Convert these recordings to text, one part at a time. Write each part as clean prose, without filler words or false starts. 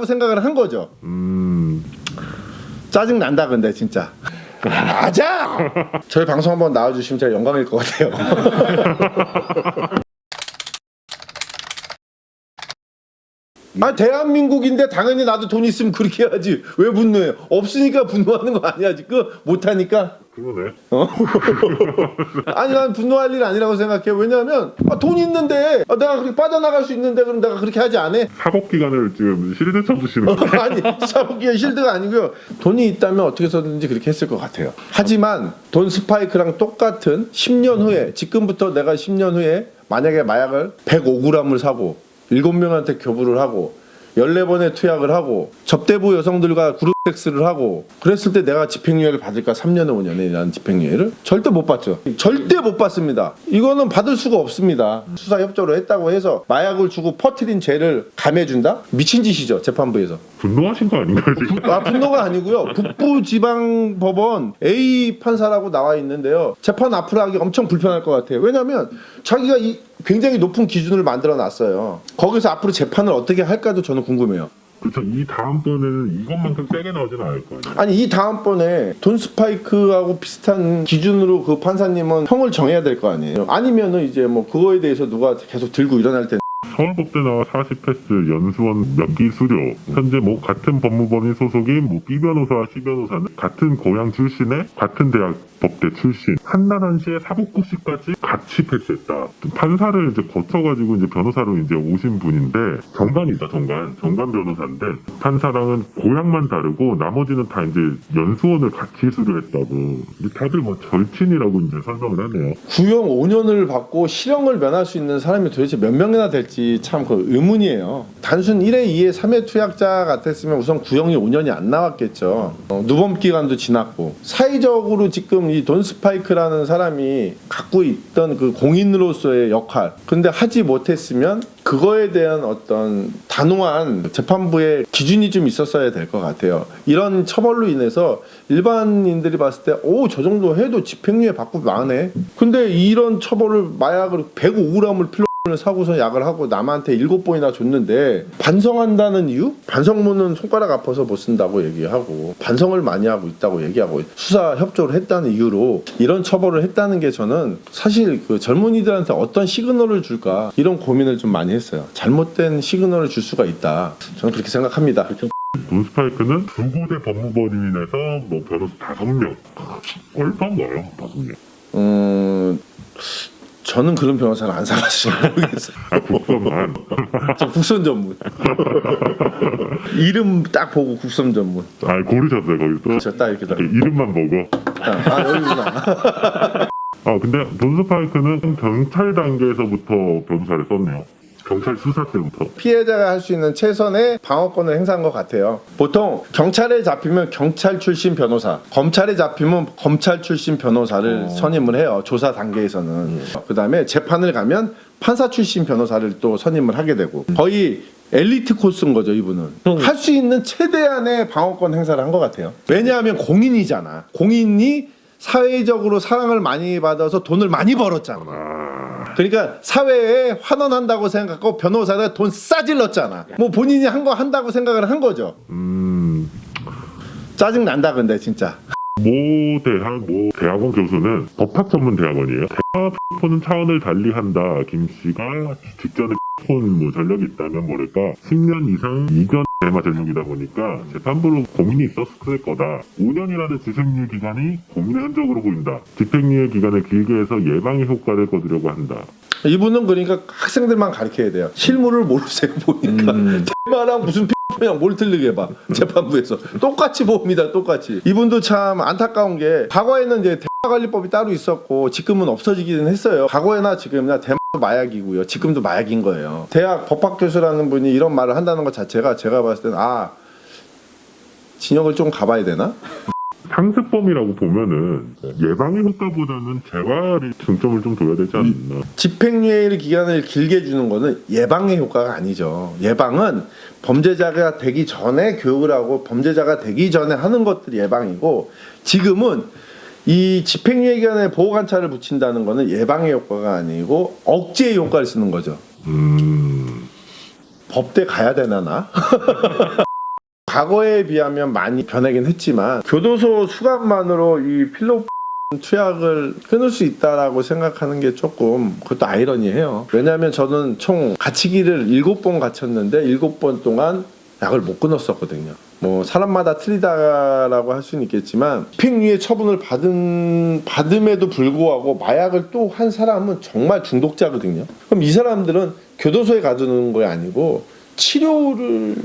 생각을 한 거죠. 짜증 난다 근데 진짜. 맞아. 저희 방송 한번 나와주시면 제가 영광일 것 같아요. 아 대한민국인데 당연히 나도 돈 있으면 그렇게 해야지. 왜 분노해? 없으니까 분노하는 거 아니야 지금? 못하니까. 그러네. 아니 난 분노할 일 아니라고 생각해. 왜냐하면 돈 있는데 내가 그렇게 빠져나갈 수 있는데 그럼 내가 그렇게 하지 않아? 사법기관을 지금 실드 쳐주시는 거예요? 아니 사법기관 실드가 아니고요. 돈이 있다면 어떻게 해서든지 그렇게 했을 것 같아요. 하지만 돈 스파이크랑 똑같은 10년 후에 지금부터 내가 10년 후에 만약에 마약을 105g을 사고 7명한테 교부를 하고 14번의 투약을 하고 접대부 여성들과 그룹 섹스를 하고 그랬을 때 내가 집행유예를 받을까? 3년에 5년에 집행유예를? 절대 못 받죠. 절대 못 받습니다. 이거는 받을 수가 없습니다. 수사협조를 했다고 해서 마약을 주고 퍼뜨린 죄를 감해준다? 미친 짓이죠. 재판부에서. 분노하신 거 아닌가요 지금? 분노가 아니고요. 북부지방법원 A 판사라고 나와 있는데요. 재판 앞으로 하기 엄청 불편할 것 같아요. 왜냐하면 자기가 굉장히 높은 기준을 만들어 놨어요. 거기서 앞으로 재판을 어떻게 할까도 저는 궁금해요. 그렇죠. 이 다음번에는 이것만큼 세게 나오지는 않을 거 아니에요. 아니 이 다음번에 돈 스파이크하고 비슷한 기준으로 그 판사님은 형을 정해야 될 거 아니에요. 아니면은 이제 뭐 그거에 대해서 누가 계속 들고 일어날 때 서울법대 나와 40패스, 연수원 몇 기 수료. 현재 뭐 같은 법무법인 소속인 뭐 B 변호사와 C 변호사는 같은 고향 출신의 같은 대학 법대 출신. 한나라시에 사법고시까지 같이 패스했다. 판사를 이제 거쳐가지고 이제 변호사로 이제 오신 분인데 정관이다 정관 변호사인데 판사랑은 고향만 다르고 나머지는 다 이제 연수원을 같이 수료했다고. 다들 뭐 절친이라고 이제 설명을 하네요. 구형 5년을 받고 실형을 면할 수 있는 사람이 도대체 몇 명이나 될지 참 그 의문이에요. 단순 1회, 2회, 3회 투약자 같았으면 우선 구형이 5년이 안 나왔겠죠. 누범 기간도 지났고 사회적으로 지금 이 돈 스파이크라는 사람이 갖고 있던 그 공인으로서의 역할 근데 하지 못했으면 그거에 대한 어떤 단호한 재판부의 기준이 좀 있었어야 될 것 같아요. 이런 처벌로 인해서 일반인들이 봤을 때 저 정도 해도 집행유예 받고 마네. 근데 이런 처벌을 마약을 105g을 필요 사고서 약을 하고 남한테 7번이나 줬는데 반성한다는 이유? 반성문은 손가락 아파서 못 쓴다고 얘기하고 반성을 많이 하고 있다고 얘기하고 수사 협조를 했다는 이유로 이런 처벌을 했다는 게 저는 사실 그 젊은이들한테 어떤 시그널을 줄까 이런 고민을 좀 많이 했어요. 잘못된 시그널을 줄 수가 있다. 저는 그렇게 생각합니다. 돈 스파이크는 두 곳의 법무법인에서 뭐 변호사 5명. 얼마인가요? 5명. 저는 그런 변호사를 안 사가지고 모르겠어요. 국선만. 저 국선 전문. 이름 딱 보고 국선 전문. 고르셨어요 거기서? 저 딱 이렇게 다. 이름만 보고. 여기구나. 근데 돈 스파이크는 경찰 단계에서부터 변호사를 썼네요. 경찰 수사 때부터. 피해자가 할 수 있는 최선의 방어권을 행사한 것 같아요. 보통 경찰에 잡히면 경찰 출신 변호사, 검찰에 잡히면 검찰 출신 변호사를 선임을 해요. 조사 단계에서는. 그 다음에 재판을 가면 판사 출신 변호사를 또 선임을 하게 되고 거의 엘리트 코스인 거죠. 이분은 할 수 있는 최대한의 방어권 행사를 한 것 같아요. 왜냐하면 공인이잖아. 공인이 사회적으로 사랑을 많이 받아서 돈을 많이 벌었잖아. 그러니까 사회에 환원한다고 생각하고 변호사가 돈 싸질렀잖아. 뭐 본인이 한 거 한다고 생각을 한 거죠. 짜증 난다 근데 진짜. 대학원 교수는 법학 전문 대학원이에요. 대학원은 차원을 달리한다. 김 씨가 직전에 폰 전력이 있다면 모를까 10년 이상 이견 대마 전력이다 보니까 재판부로 고민이 있었을 거다. 5년이라는 집행유예 기간이 고민의 흔적으로 보인다. 집행유예 기간을 길게 해서 예방의 효과를 거두려고 한다. 이분은 그러니까 학생들만 가르쳐야 돼요. 실물을 모르세요 보니까. 대마랑 무슨 그냥 뭘 틀리게 해봐. 재판부에서 똑같이 봅니다. 똑같이. 이분도 참 안타까운 게 과거에는 이제 대마관리법이 따로 있었고 지금은 없어지기는 했어요. 과거에나 지금이나 대마도 마약이고요. 지금도 마약인 거예요. 대학 법학 교수라는 분이 이런 말을 한다는 것 자체가 제가 봤을 때는 진역을 좀 가봐야 되나? 상습범이라고 보면은 예방의 효과보다는 재활에 중점을 좀 둬야 되지 않나. 집행유예 기간을 길게 주는 거는 예방의 효과가 아니죠. 예방은 범죄자가 되기 전에 교육을 하고 범죄자가 되기 전에 하는 것들이 예방이고 지금은 이 집행유예 기간에 보호관찰을 붙인다는 거는 예방의 효과가 아니고 억제의 효과를 쓰는 거죠. 법대 가야 되나 나? 과거에 비하면 많이 변하긴 했지만 교도소 수감만으로 이 필로 투약을 끊을 수 있다라고 생각하는 게 조금 그것도 아이러니해요. 왜냐하면 저는 총 갇히기를 7번 갇혔는데 7번 동안 약을 못 끊었었거든요. 뭐 사람마다 틀리다라고 할 수는 있겠지만 집행유예 처분을 받음에도 불구하고 마약을 또 한 사람은 정말 중독자거든요. 그럼 이 사람들은 교도소에 가두는 게 아니고 치료를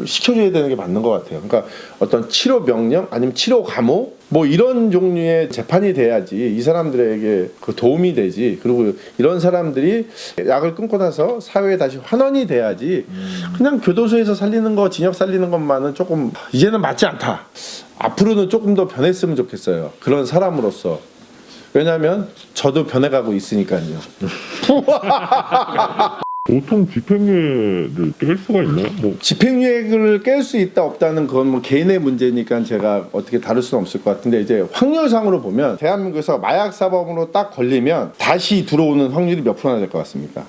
시켜줘야 되는 게 맞는 것 같아요. 그러니까 어떤 치료 명령 아니면 치료 감호 뭐 이런 종류의 재판이 돼야지 이 사람들에게 그 도움이 되지. 그리고 이런 사람들이 약을 끊고 나서 사회에 다시 환원이 돼야지 그냥 교도소에서 살리는 거 징역 살리는 것만은 조금 이제는 맞지 않다. 앞으로는 조금 더 변했으면 좋겠어요. 그런 사람으로서. 왜냐하면 저도 변해가고 있으니까요. 보통 집행유예를 깰 수가 있나요? 뭐 집행유예를 깰 수 있다 없다는 그건 뭐 개인의 문제니까 제가 어떻게 다룰 수는 없을 것 같은데 이제 확률상으로 보면 대한민국에서 마약 사범으로 딱 걸리면 다시 들어오는 확률이 몇 프로나 될 것 같습니까?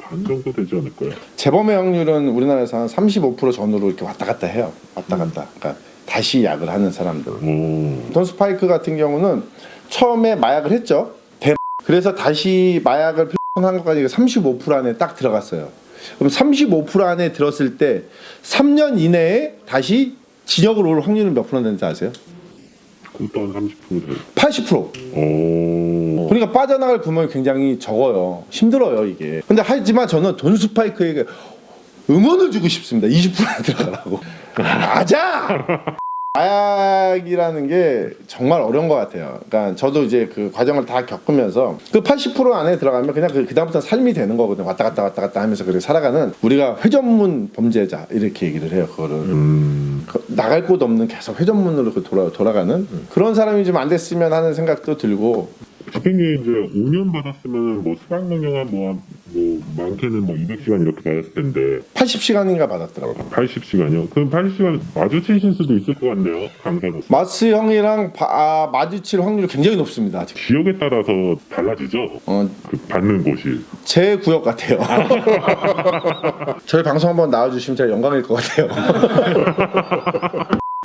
반 정도 되지 않을까요? 재범의 확률은 우리나라에서 한 35% 전후로 이렇게 왔다 갔다 해요. 왔다 갔다. 그러니까 다시 약을 하는 사람들. 돈 스파이크 같은 경우는 처음에 마약을 했죠. 그래서 다시 마약을 한 것까지 35% 안에 딱 들어갔어요. 그럼 35% 안에 들었을 때 3년 이내에 다시 징역을 올 확률은 몇 프로 되는지 아세요? 그것도 한 30% 돼요. 80%. 그러니까 빠져나갈 구멍이 굉장히 적어요. 힘들어요 이게. 근데 하지만 저는 돈 스파이크에게 응원을 주고 싶습니다. 20%나 들어가라고. 맞아. 마약이라는 게 정말 어려운 것 같아요. 그러니까 저도 이제 그 과정을 다 겪으면서 그 80% 안에 들어가면 그냥 그 다음부터 삶이 되는 거거든요. 왔다 갔다 하면서 그렇게 살아가는 우리가 회전문 범죄자 이렇게 얘기를 해요. 그거를 나갈 곳 없는 계속 회전문으로 돌아가는 그런 사람이 좀 안 됐으면 하는 생각도 들고. 집행유예 이제 5년 받았으면 뭐 수강명령한 뭐 많게는 뭐 200시간 이렇게 받았을 텐데 80시간인가 받았더라고요. 80시간이요? 그럼 80시간 마주치실 수도 있을 것 같네요. 강사로서. 마스 형이랑 마주칠 확률이 굉장히 높습니다. 지역에 따라서 달라지죠? 그 받는 곳이. 제 구역 같아요. 저희 방송 한번 나와주시면 제가 영광일 것 같아요.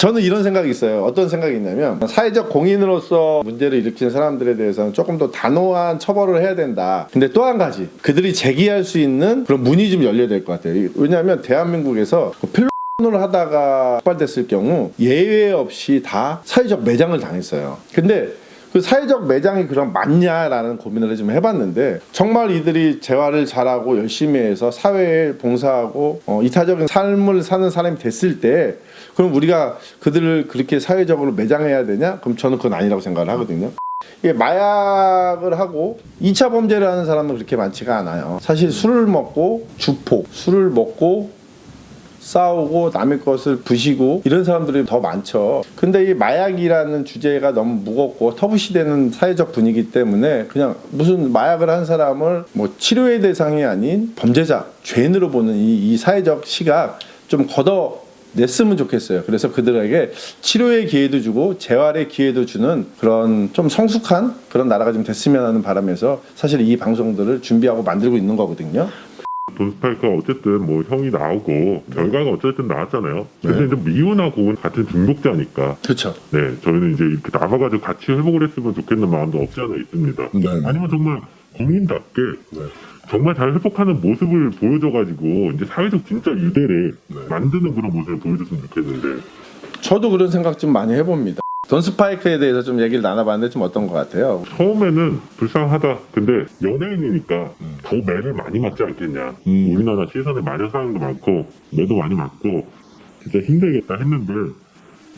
저는 이런 생각이 있어요. 어떤 생각이 있냐면 사회적 공인으로서 문제를 일으키는 사람들에 대해서는 조금 더 단호한 처벌을 해야 된다. 근데 또 한 가지 그들이 제기할 수 있는 그런 문이 좀 열려야 될 것 같아요. 왜냐하면 대한민국에서 필로를 하다가 적발됐을 경우 예외 없이 다 사회적 매장을 당했어요. 근데 그 사회적 매장이 그럼 맞냐라는 고민을 좀 해봤는데 정말 이들이 재활을 잘하고 열심히 해서 사회에 봉사하고 이타적인 삶을 사는 사람이 됐을 때 그럼 우리가 그들을 그렇게 사회적으로 매장해야 되냐? 그럼 저는 그건 아니라고 생각을 하거든요. 이게 마약을 하고 2차 범죄를 하는 사람은 그렇게 많지가 않아요. 사실 술을 먹고 주폭, 술을 먹고 싸우고 남의 것을 부시고 이런 사람들이 더 많죠. 근데 이 마약이라는 주제가 너무 무겁고 터부시되는 사회적 분위기 때문에 그냥 무슨 마약을 한 사람을 뭐 치료의 대상이 아닌 범죄자, 죄인으로 보는 이 사회적 시각 좀 걷어냈으면 좋겠어요. 그래서 그들에게 치료의 기회도 주고 재활의 기회도 주는 그런 좀 성숙한 그런 나라가 좀 됐으면 하는 바람에서 사실 이 방송들을 준비하고 만들고 있는 거거든요. 돈 스파이크가 어쨌든 뭐 형이 나오고 결과가 어쨌든 나왔잖아요. 근데 이제 미운하고 같은 중독자니까. 그렇죠. 네, 저희는 이제 이렇게 나가가지고 같이 회복을 했으면 좋겠는 마음도 없지 않아 있습니다. 네. 아니면 정말 공인답게 정말 잘 회복하는 모습을 보여줘가지고 이제 사회적 진짜 유대를 만드는 그런 모습을 보여줬으면 좋겠는데. 저도 그런 생각 좀 많이 해봅니다. 돈 스파이크에 대해서 좀 얘기를 나눠봤는데 좀 어떤 것 같아요? 처음에는 불쌍하다. 근데 연예인이니까 더 매를 많이 맞지 않겠냐. 우리나라 시선에 마련 사람도 많고 매도 많이 맞고 진짜 힘들겠다 했는데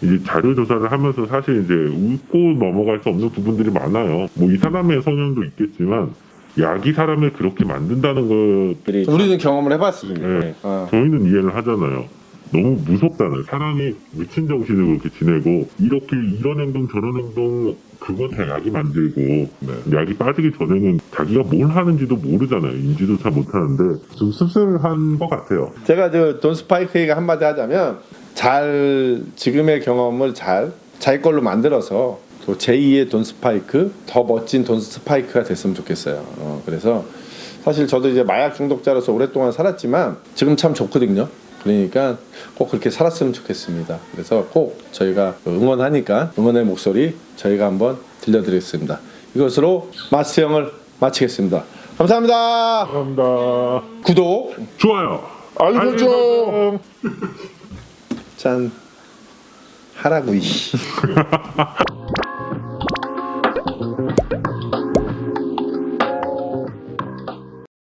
이제 자료 조사를 하면서 사실 이제 웃고 넘어갈 수 없는 부분들이 많아요. 뭐 이 사람의 성향도 있겠지만 약이 사람을 그렇게 만든다는 것들이 우리는 경험을 해봤으니까. 네. 저희는 이해를 하잖아요. 너무 무섭다는 사람이 미친 정신으로 그렇게 지내고 이렇게 이런 행동 저런 행동 그건 다 약이 만들고 약이 빠지기 전에는 자기가 뭘 하는지도 모르잖아요. 인지조차 못하는데 좀 씁쓸한 것 같아요. 제가 돈 스파이크에게 한마디 하자면 지금의 경험을 자기 걸로 만들어서 또 제2의 돈 스파이크 더 멋진 돈 스파이크가 됐으면 좋겠어요. 그래서 사실 저도 이제 마약 중독자로서 오랫동안 살았지만 지금 참 좋거든요. 그러니까 꼭 그렇게 살았으면 좋겠습니다. 그래서 꼭 저희가 응원하니까 응원의 목소리 저희가 한번 들려드리겠습니다. 이것으로 마스 형을 마치겠습니다. 감사합니다. 감사합니다. 구독, 좋아요. 알림 설정. 짠 하라고 이.